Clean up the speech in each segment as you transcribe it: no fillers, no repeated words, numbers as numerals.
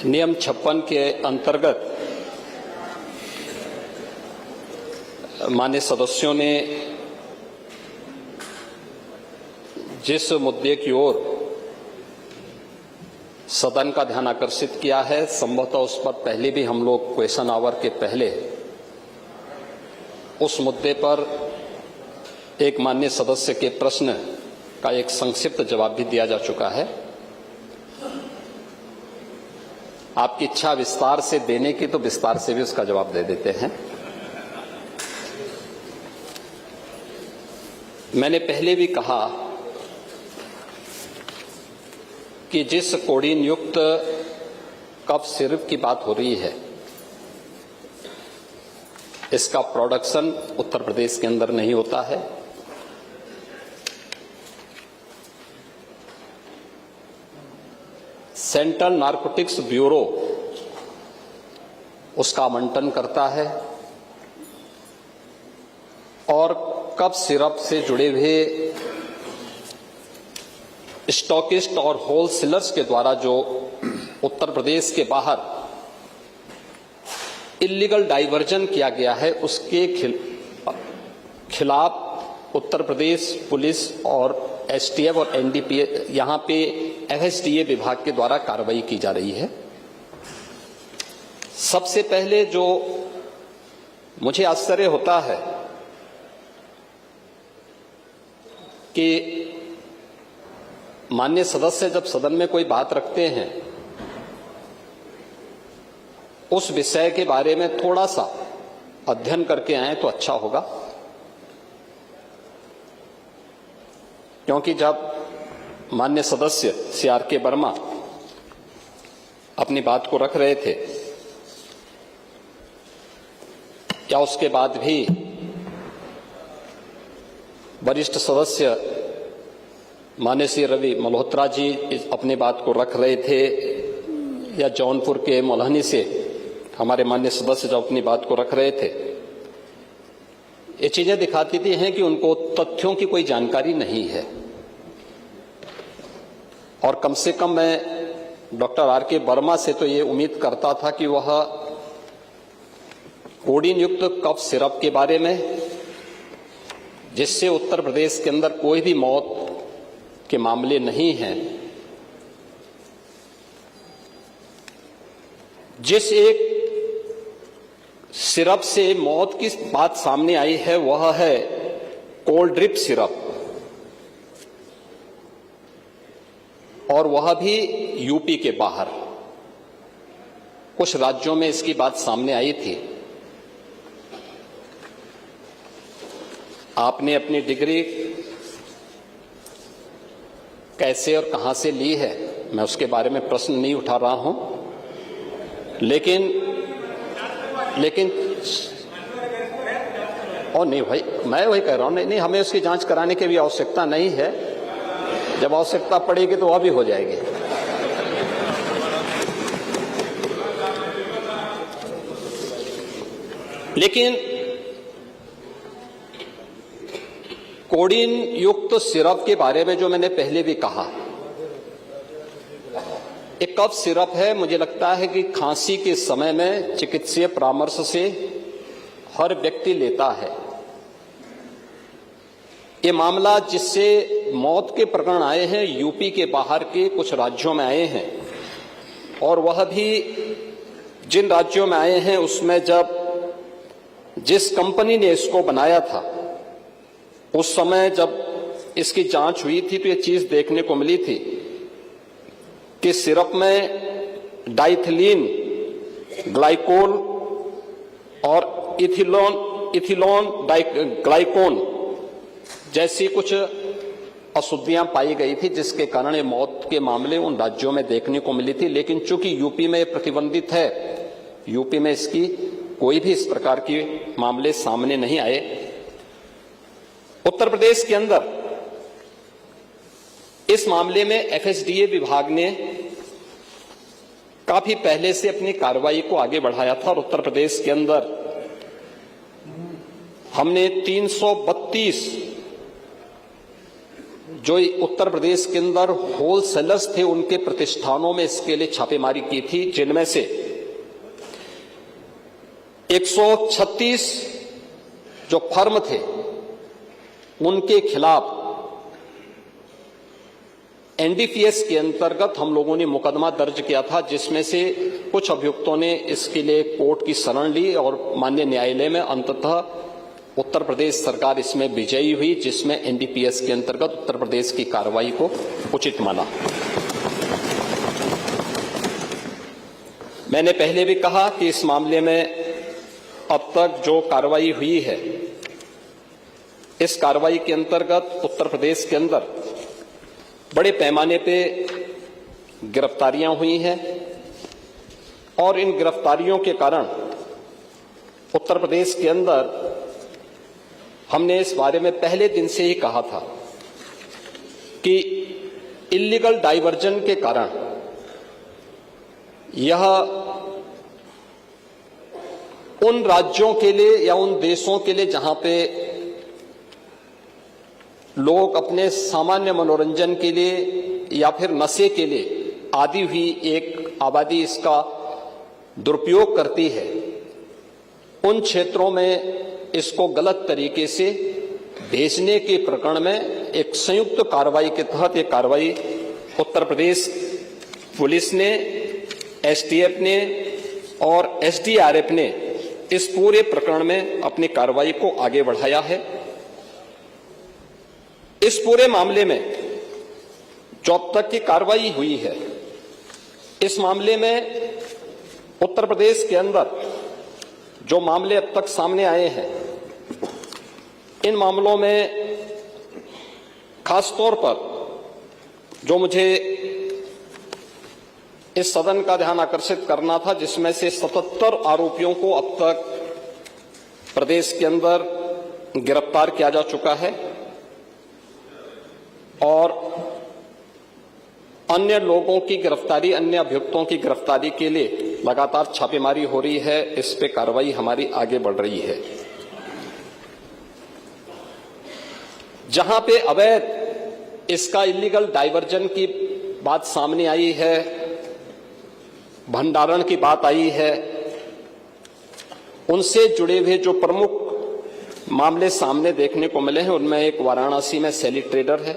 नियम 56 के अंतर्गत माननीय सदस्यों ने जिस मुद्दे की ओर सदन का ध्यान आकर्षित किया है, संभवतः उस पर पहले भी हम लोग क्वेश्चन आवर के पहले उस मुद्दे पर एक माननीय सदस्य के प्रश्न का एक संक्षिप्त जवाब भी दिया जा चुका है। आपकी इच्छा विस्तार से देने की तो विस्तार से भी उसका जवाब दे देते हैं। मैंने पहले भी कहा कि जिस कोडीन युक्त कफ सिरप की बात हो रही है, इसका प्रोडक्शन उत्तर प्रदेश के अंदर नहीं होता है। सेंट्रल नारकोटिक्स ब्यूरो उसका आवंटन करता है और कफ सिरप से जुड़े हुए स्टॉकिस्ट और होलसेलर्स के द्वारा जो उत्तर प्रदेश के बाहर इलीगल डाइवर्जन किया गया है, उसके खिलाफ उत्तर प्रदेश पुलिस और एसटीएफ और एनडीपीए, यहां पे एफएसडीए विभाग के द्वारा कार्रवाई की जा रही है। सबसे पहले जो मुझे आश्चर्य होता है कि माननीय सदस्य जब सदन में कोई बात रखते हैं, उस विषय के बारे में थोड़ा सा अध्ययन करके आए तो अच्छा होगा, क्योंकि जब माननीय सदस्य CR.K. वर्मा अपनी बात को रख रहे थे, क्या उसके बाद भी वरिष्ठ सदस्य माननीय श्री रवि मल्होत्रा जी अपनी बात को रख रहे थे, या जौनपुर के मोलहनी से हमारे माननीय सदस्य जो अपनी बात को रख रहे थे, ये चीजें दिखाती थी हैं कि उनको तथ्यों की कोई जानकारी नहीं है। और कम से कम मैं डॉक्टर R.K. वर्मा से तो ये उम्मीद करता था कि वह कोडीन युक्त कफ सिरप के बारे में, जिससे उत्तर प्रदेश के अंदर कोई भी मौत के मामले नहीं हैं, जिस एक सिरप से मौत की बात सामने आई है वह है कोल्ड ड्रिप सिरप, और वह भी यूपी के बाहर। कुछ राज्यों में इसकी बात सामने आई थी। आपने अपनी डिग्री कैसे और कहां से ली है, मैं उसके बारे में प्रश्न नहीं उठा रहा हूं, लेकिन और नहीं भाई, मैं वही कह रहा हूं, नहीं, हमें उसकी जांच कराने की भी आवश्यकता नहीं है। जब आवश्यकता पड़ेगी तो वह भी हो जाएगी। लेकिन कोडीन युक्त सिरप के बारे में जो मैंने पहले भी कहा, एक कफ सिरप है। मुझे लगता है कि खांसी के समय में चिकित्सीय परामर्श से हर व्यक्ति लेता है। ये मामला जिससे मौत के प्रकरण आए हैं, यूपी के बाहर के कुछ राज्यों में आए हैं, और वह भी जिन राज्यों में आए हैं उसमें जब जिस कंपनी ने इसको बनाया था, उस समय जब इसकी जांच हुई थी तो ये चीज देखने को मिली थी कि सिरप में डाइथिलीन ग्लाइकोल और इथिलोन ग्लाइकोन जैसी कुछ अशुद्धियां पाई गई थी, जिसके कारण ये मौत के मामले उन राज्यों में देखने को मिली थी। लेकिन चूंकि यूपी में प्रतिबंधित है, यूपी में इसकी कोई भी इस प्रकार के मामले सामने नहीं आए। उत्तर प्रदेश के अंदर इस मामले में एफएसडीए विभाग ने काफी पहले से अपनी कार्रवाई को आगे बढ़ाया था, और उत्तर प्रदेश के अंदर हमने 332 जो उत्तर प्रदेश के अंदर होलसेलर्स थे उनके प्रतिष्ठानों में इसके लिए छापेमारी की थी, जिनमें से 136 जो फर्म थे उनके खिलाफ एनडीपीएस के अंतर्गत हम लोगों ने मुकदमा दर्ज किया था, जिसमें से कुछ अभियुक्तों ने इसके लिए कोर्ट की शरण ली और माननीय न्यायालय में अंततः उत्तर प्रदेश सरकार इसमें विजयी हुई, जिसमें एनडीपीएस के अंतर्गत उत्तर प्रदेश की कार्रवाई को उचित माना। मैंने पहले भी कहा कि इस मामले में अब तक जो कार्रवाई हुई है, इस कार्रवाई के अंतर्गत उत्तर प्रदेश के अंदर बड़े पैमाने पे गिरफ्तारियां हुई हैं और इन गिरफ्तारियों के कारण उत्तर प्रदेश के अंदर हमने इस बारे में पहले दिन से ही कहा था कि इल्लीगल डाइवर्जन के कारण यह उन राज्यों के लिए या उन देशों के लिए जहां पे लोग अपने सामान्य मनोरंजन के लिए या फिर नशे के लिए आदि हुई एक आबादी इसका दुरुपयोग करती है, उन क्षेत्रों में इसको गलत तरीके से भेजने के प्रकरण में एक संयुक्त कार्रवाई के तहत ये कार्रवाई उत्तर प्रदेश पुलिस ने, एसटीएफ ने और एसडीआरएफ ने इस पूरे प्रकरण में अपनी कार्रवाई को आगे बढ़ाया है। इस पूरे मामले में जो अब तक की कार्रवाई हुई है, इस मामले में उत्तर प्रदेश के अंदर जो मामले अब तक सामने आए हैं, इन मामलों में खास तौर पर जो मुझे इस सदन का ध्यान आकर्षित करना था, जिसमें से 77 आरोपियों को अब तक प्रदेश के अंदर गिरफ्तार किया जा चुका है और अन्य लोगों की गिरफ्तारी, अन्य अभियुक्तों की गिरफ्तारी के लिए लगातार छापेमारी हो रही है। इस पे कार्रवाई हमारी आगे बढ़ रही है। जहां पे अवैध इसका इलीगल डाइवर्जन की बात सामने आई है, भंडारण की बात आई है, उनसे जुड़े हुए जो प्रमुख मामले सामने देखने को मिले हैं, उनमें एक वाराणसी में सेली ट्रेडर है,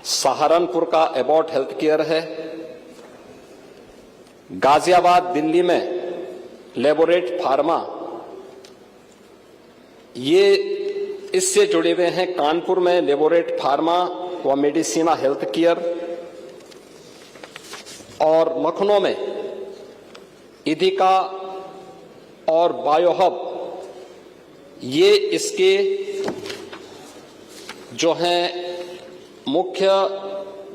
सहारनपुर का एबॉट हेल्थ केयर है, गाजियाबाद दिल्ली में लेबोरेट फार्मा, ये इससे जुड़े हुए हैं कानपुर में लेबोरेट फार्मा व मेडिसिना हेल्थ केयर, और लखनऊ में इदिका और बायोहब, ये इसके जो हैं मुख्य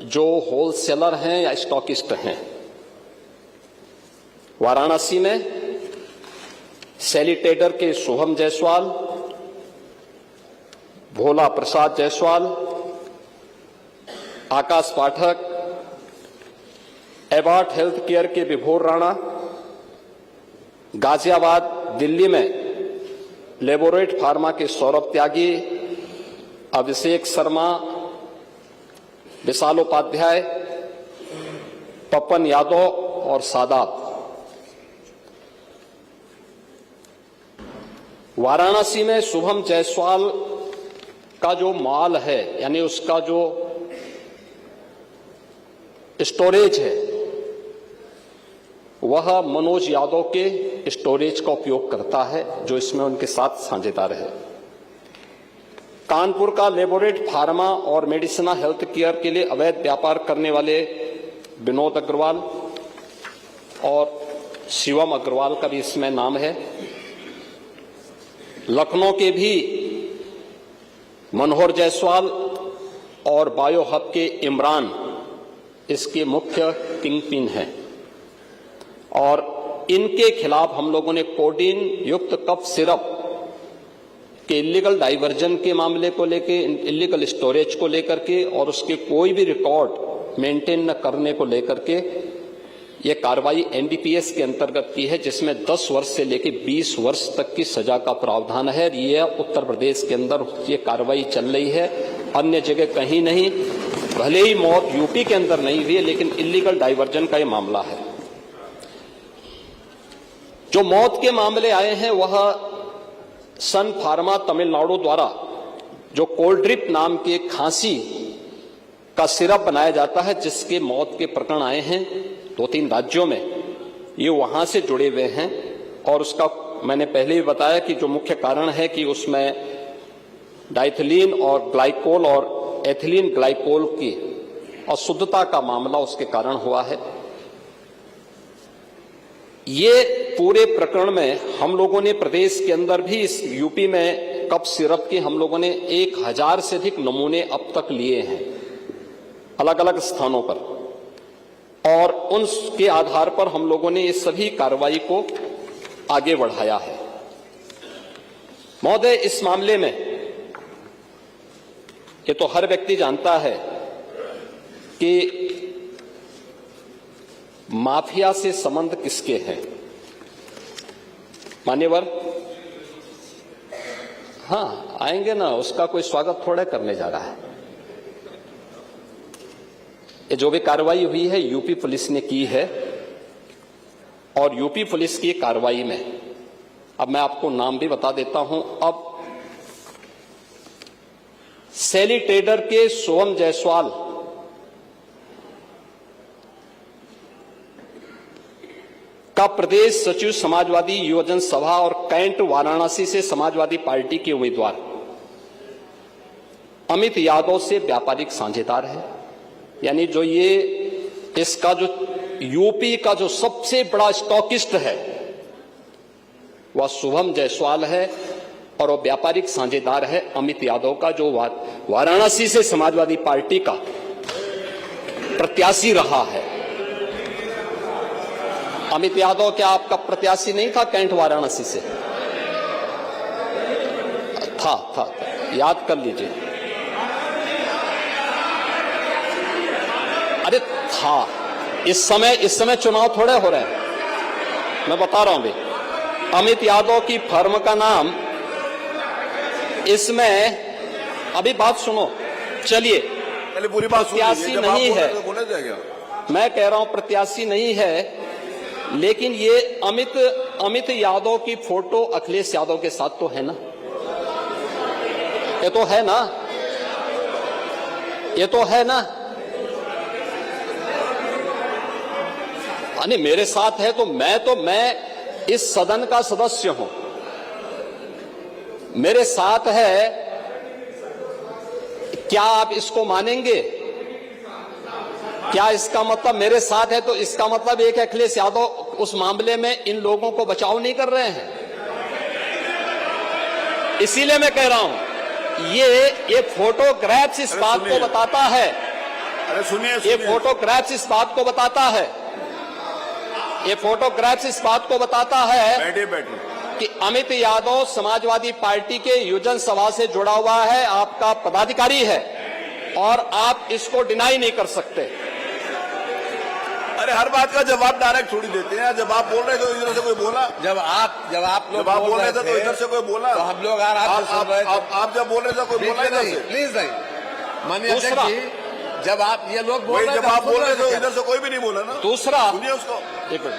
जो होलसेलर हैं या स्टॉकिस्ट हैं। वाराणसी में सेली ट्रेडर के शुभम जायसवाल, भोला प्रसाद जायसवाल, आकाश पाठक, एबॉट हेल्थ केयर के विभोर राणा, गाजियाबाद दिल्ली में लेबोरेट फार्मा के सौरभ त्यागी, अभिषेक शर्मा, विशाल उपाध्याय, पप्पन यादव और सादाब। वाराणसी में शुभम जायसवाल का जो माल है, यानी उसका जो स्टोरेज है, वह मनोज यादव के स्टोरेज का उपयोग करता है, जो इसमें उनके साथ साझेदार है। कानपुर का लेबोरेट फार्मा और मेडिसिना हेल्थ केयर के लिए अवैध व्यापार करने वाले विनोद अग्रवाल और शिवम अग्रवाल का भी इसमें नाम है। लखनऊ के भी मनोहर जायसवाल और बायोहब के इमरान इसके मुख्य किंगपिन हैं और इनके खिलाफ हम लोगों ने कोडीन युक्त कफ सिरप के इलीगल डाइवर्जन के मामले को लेके, इलीगल स्टोरेज को लेकर के और उसके कोई भी रिकॉर्ड मेंटेन न करने को लेकर के ये कार्रवाई एनडीपीएस के अंतर्गत की है, जिसमें 10 वर्ष से लेकर 20 वर्ष तक की सजा का प्रावधान है। ये उत्तर प्रदेश के अंदर ये कार्रवाई चल रही है अन्य जगह कहीं नहीं। भले ही मौत यूपी के अंदर नहीं हुई है, लेकिन इलीगल डाइवर्जन का ये मामला है। जो मौत के मामले आए हैं वह सन फार्मा तमिलनाडु द्वारा जो कोल्ड्रिप नाम के खांसी का सिरप बनाया जाता है, जिसके मौत के प्रकरण आए हैं 2-3 राज्यों में, ये वहां से जुड़े हुए हैं। और उसका मैंने पहले ही बताया कि जो मुख्य कारण है कि उसमें डाइथिलीन और ग्लाइकोल और एथिलीन ग्लाइकोल की अशुद्धता का मामला उसके कारण हुआ है। ये पूरे प्रकरण में हम लोगों ने प्रदेश के अंदर भी इस यूपी में कफ सिरप के हम लोगों ने 1000 से अधिक नमूने अब तक लिए हैं अलग अलग स्थानों पर, और उनके आधार पर हम लोगों ने इस सभी कार्रवाई को आगे बढ़ाया है। महोदय, इस मामले में ये तो हर व्यक्ति जानता है कि माफिया से संबंध किसके हैं। मान्यवर, हाँ आएंगे ना, उसका कोई स्वागत थोड़ा करने जा रहा है। ये जो भी कार्रवाई हुई है यूपी पुलिस ने की है, और यूपी पुलिस की कार्रवाई में अब मैं आपको नाम भी बता देता हूं। अब सैली ट्रेडर के सोहम जायसवाल का प्रदेश सचिव समाजवादी युवजन सभा और कैंट वाराणसी से समाजवादी पार्टी के उम्मीदवार अमित यादव से व्यापारिक साझेदार है। यानी जो ये इसका जो यूपी का जो सबसे बड़ा स्टॉकिस्ट है वह शुभम जायसवाल है, और वह व्यापारिक साझेदार है अमित यादव का, जो वाराणसी से समाजवादी पार्टी का प्रत्याशी रहा है। अमित यादव क्या आपका प्रत्याशी नहीं था कैंट वाराणसी से? था, याद कर लीजिए। अरे था, इस समय चुनाव थोड़े हो रहे हैं, मैं बता रहा हूं भाई। अमित यादव की फर्म का नाम इसमें, अभी बात सुनो, चलिए, पहले पूरी बात प्रत्याशी नहीं है, मैं कह रहा हूं प्रत्याशी नहीं है, लेकिन ये अमित यादव की फोटो अखिलेश यादव के साथ तो है ना, ये तो है ना, ये तो है ना। नहीं, मेरे साथ है तो मैं इस सदन का सदस्य हूं, मेरे साथ है, क्या आप इसको मानेंगे? क्या इसका मतलब मेरे साथ है तो इसका मतलब एक अखिलेश यादव उस मामले में इन लोगों को बचाव नहीं कर रहे हैं? इसीलिए मैं कह रहा हूं ये फोटोग्राफ्स इस बात को बताता है। अरे सुनिए, ये फोटोग्राफ्स इस बात को बताता है, ये फोटोग्राफ्स इस बात को बताता है बैठे कि अमित यादव समाजवादी पार्टी के युवजन सभा से जुड़ा हुआ है, आपका पदाधिकारी है, और आप इसको डिनाई नहीं कर सकते। अरे हर बात का जवाब डायरेक्ट थोड़ी देते हैं। जब आप बोल रहे थे तो इधर से कोई बोला, जब आप लोग बोल रहे थे तो इधर से कोई बोला, तो हम लोग आप जब बोल रहे थे कोई बोला इधर से? प्लीज नहीं, माननीय अध्यक्ष जी, जब आप ये लोग बोल रहे जब आप बोल रहे थे इधर से कोई भी नहीं बोला ना। दूसरा, सुनिए उसको, एक मिनट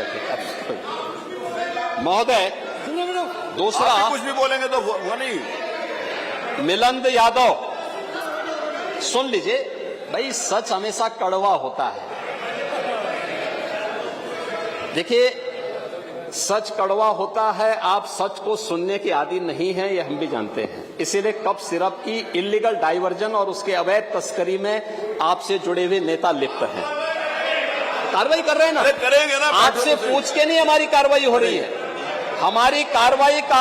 महोदय, दूसरा कुछ भी बोलेंगे तो वो नहीं। मिलिंद यादव, सुन लीजिए भाई, सच हमेशा कड़वा होता है। देखिए, सच कड़वा होता है, आप सच को सुनने के आदी नहीं हैं, ये हम भी जानते हैं। इसीलिए कफ सिरप की इलीगल डाइवर्जन और उसके अवैध तस्करी में आपसे जुड़े हुए नेता लिप्त हैं। कार्रवाई कर रहे हैं ना? करेंगे ना, आपसे पूछ के नहीं हमारी कार्रवाई हो रही है। हमारी कार्रवाई का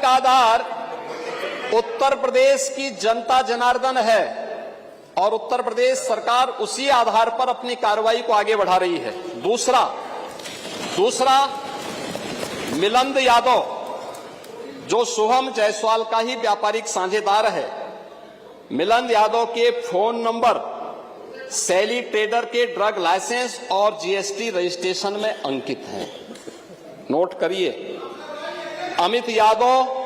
आधार उत्तर प्रदेश की जनता जनार्दन है, और उत्तर प्रदेश सरकार उसी आधार पर अपनी कार्रवाई को आगे बढ़ा रही है। दूसरा मिलिंद यादव, जो शुभम जायसवाल का ही व्यापारिक साझेदार है, मिलिंद यादव के फोन नंबर सैली ट्रेडर के ड्रग लाइसेंस और जीएसटी रजिस्ट्रेशन में अंकित हैं। नोट करिए, अमित यादव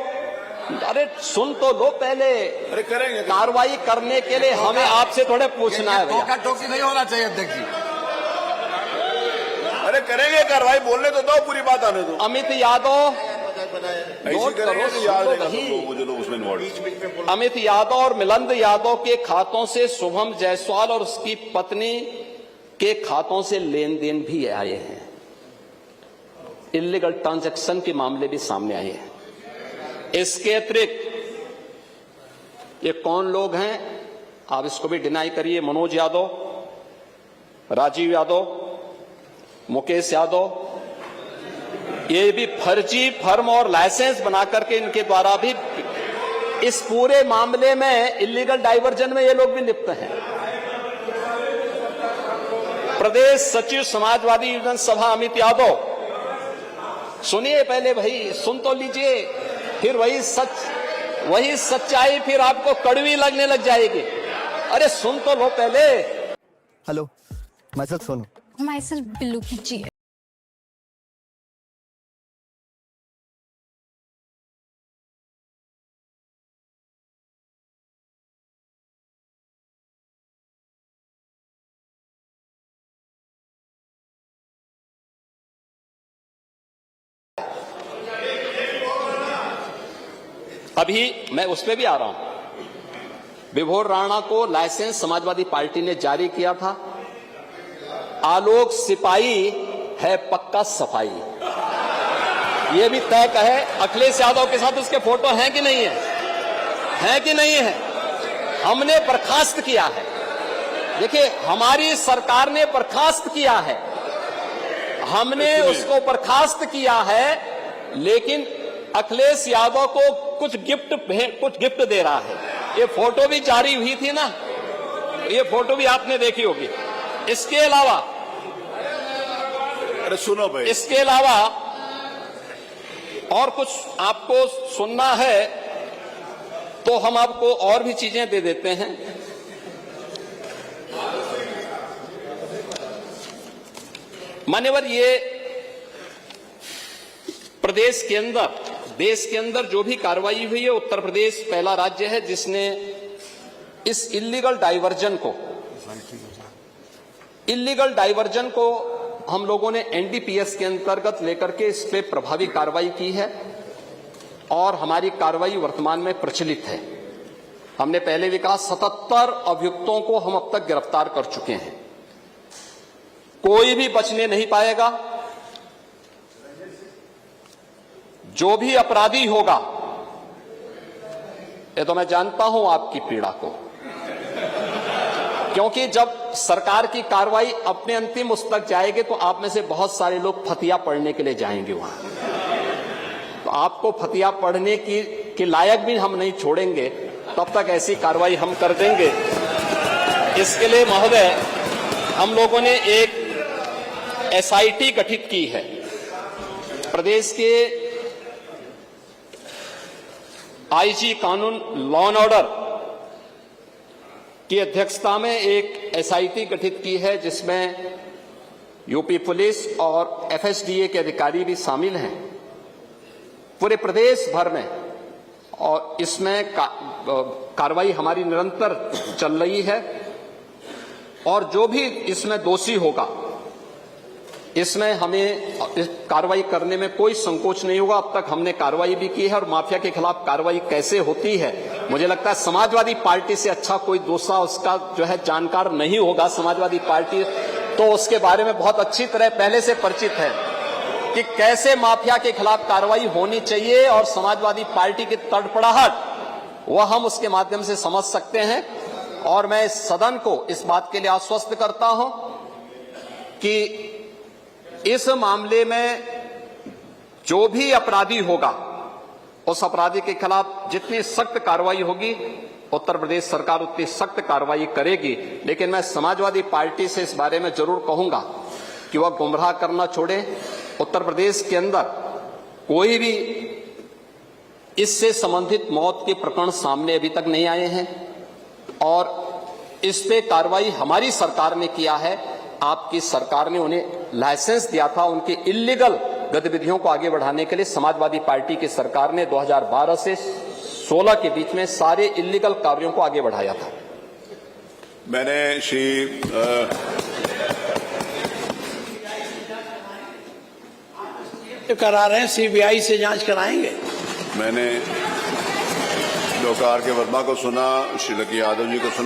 अरे सुन तो लो पहले। अरे करेंगे कार्रवाई करने के लिए हमें आपसे थोड़े पूछना है भैया। टोका टोकी नहीं होना चाहिए अध्यक्ष जी। अरे करेंगे कार्रवाई, बोलने तो दो, पूरी बात आने दो। अमित यादव, ऐसी नोट करो, करेंगे तो याद सुन लो रहेगा भाई। सब लोगों को जो लोग उसमें इन्वॉल्व। अमित यादव और मिलिंद यादव के खातों से शुभम जायसवाल और उसकी पत्नी के खातों से लेन देन भी आए हैं। इलीगल ट्रांजैक्शन के मामले भी सामने आए हैं। इसके अतिरिक्त ये कौन लोग हैं, आप इसको भी डिनाई करिए। मनोज यादव, राजीव यादव, मुकेश यादव, ये भी फर्जी फर्म और लाइसेंस बना करके इनके द्वारा भी इस पूरे मामले में इलीगल डाइवर्जन में ये लोग भी लिप्त हैं। प्रदेश सचिव समाजवादी युवजन सभा अमित यादव, सुनिए पहले भाई, सुन तो लीजिए, फिर वही सच्चाई फिर आपको कड़वी लगने लग जाएगी। अरे सुन तो लो पहले। Hello, myself Sonu. Myself Billu ji. अभी मैं उस पर भी आ रहा हूं। विभोर राणा को लाइसेंस समाजवादी पार्टी ने जारी किया था। आलोक सिपाही है पक्का सफाई, ये भी तय कहे। अखिलेश यादव के साथ उसके फोटो हैं कि नहीं है, हैं कि नहीं है? हमने बर्खास्त किया है। देखिए, हमारी सरकार ने बर्खास्त किया है, हमने उसको बर्खास्त किया है, लेकिन अखिलेश यादव को कुछ गिफ्ट दे रहा है। ये फोटो भी जारी हुई थी ना, ये फोटो भी आपने देखी होगी। इसके अलावा, अरे सुनो भाई, इसके अलावा और कुछ आपको सुनना है तो हम आपको और भी चीजें दे देते हैं। मान्यवर, ये प्रदेश के अंदर, देश के अंदर जो भी कार्रवाई हुई है, उत्तर प्रदेश पहला राज्य है जिसने इस इलीगल डाइवर्जन को हम लोगों ने एनडीपीएस के अंतर्गत लेकर के इस पे प्रभावी कार्रवाई की है और हमारी कार्रवाई वर्तमान में प्रचलित है। हमने पहले भी कहा 77 अभियुक्तों को हम अब तक गिरफ्तार कर चुके हैं। कोई भी बचने नहीं पाएगा। जो भी अपराधी होगा, ये तो मैं जानता हूं आपकी पीड़ा को, क्योंकि जब सरकार की कार्रवाई अपने अंतिम उस तक जाएगी तो आप में से बहुत सारे लोग फतिया पढ़ने के लिए जाएंगे वहां, तो आपको फतिया पढ़ने के लायक भी हम नहीं छोड़ेंगे। तब तक ऐसी कार्रवाई हम कर देंगे। इसके लिए महोदय, हम लोगों ने एक एसआईटी गठित की है। प्रदेश के आईजी कानून लॉ एंड ऑर्डर की अध्यक्षता में एक एसआईटी गठित की है, जिसमें यूपी पुलिस और एफएसडीए के अधिकारी भी शामिल हैं पूरे प्रदेश भर में, और इसमें कार्रवाई हमारी निरंतर चल रही है। और जो भी इसमें दोषी होगा, इसमें हमें कार्रवाई करने में कोई संकोच नहीं होगा। अब तक हमने कार्रवाई भी की है, और माफिया के खिलाफ कार्रवाई कैसे होती है, मुझे लगता है समाजवादी पार्टी से अच्छा कोई दूसरा उसका जो है जानकार नहीं होगा। समाजवादी पार्टी तो उसके बारे में बहुत अच्छी तरह पहले से परिचित है कि कैसे माफिया के खिलाफ कार्रवाई होनी चाहिए, और समाजवादी पार्टी की तड़पड़ाहट वह हम उसके माध्यम से समझ सकते हैं। और मैं इस सदन को इस बात के लिए आश्वस्त करता हूं कि इस मामले में जो भी अपराधी होगा, उस अपराधी के खिलाफ जितनी सख्त कार्रवाई होगी, उत्तर प्रदेश सरकार उतनी सख्त कार्रवाई करेगी। लेकिन मैं समाजवादी पार्टी से इस बारे में जरूर कहूंगा कि वह गुमराह करना छोड़े। उत्तर प्रदेश के अंदर कोई भी इससे संबंधित मौत के प्रकरण सामने अभी तक नहीं आए हैं, और इस पे कार्रवाई हमारी सरकार ने किया है। आपकी सरकार ने उन्हें लाइसेंस दिया था, उनकी इलीगल गतिविधियों को आगे बढ़ाने के लिए समाजवादी पार्टी की सरकार ने 2012 से 16 के बीच में सारे इलीगल कार्यों को आगे बढ़ाया था। मैंने श्री करा रहे हैं, सीबीआई से जांच कराएंगे। मैंने डॉक्टर आर के वर्मा को सुना, श्री लकी यादव जी को सुना।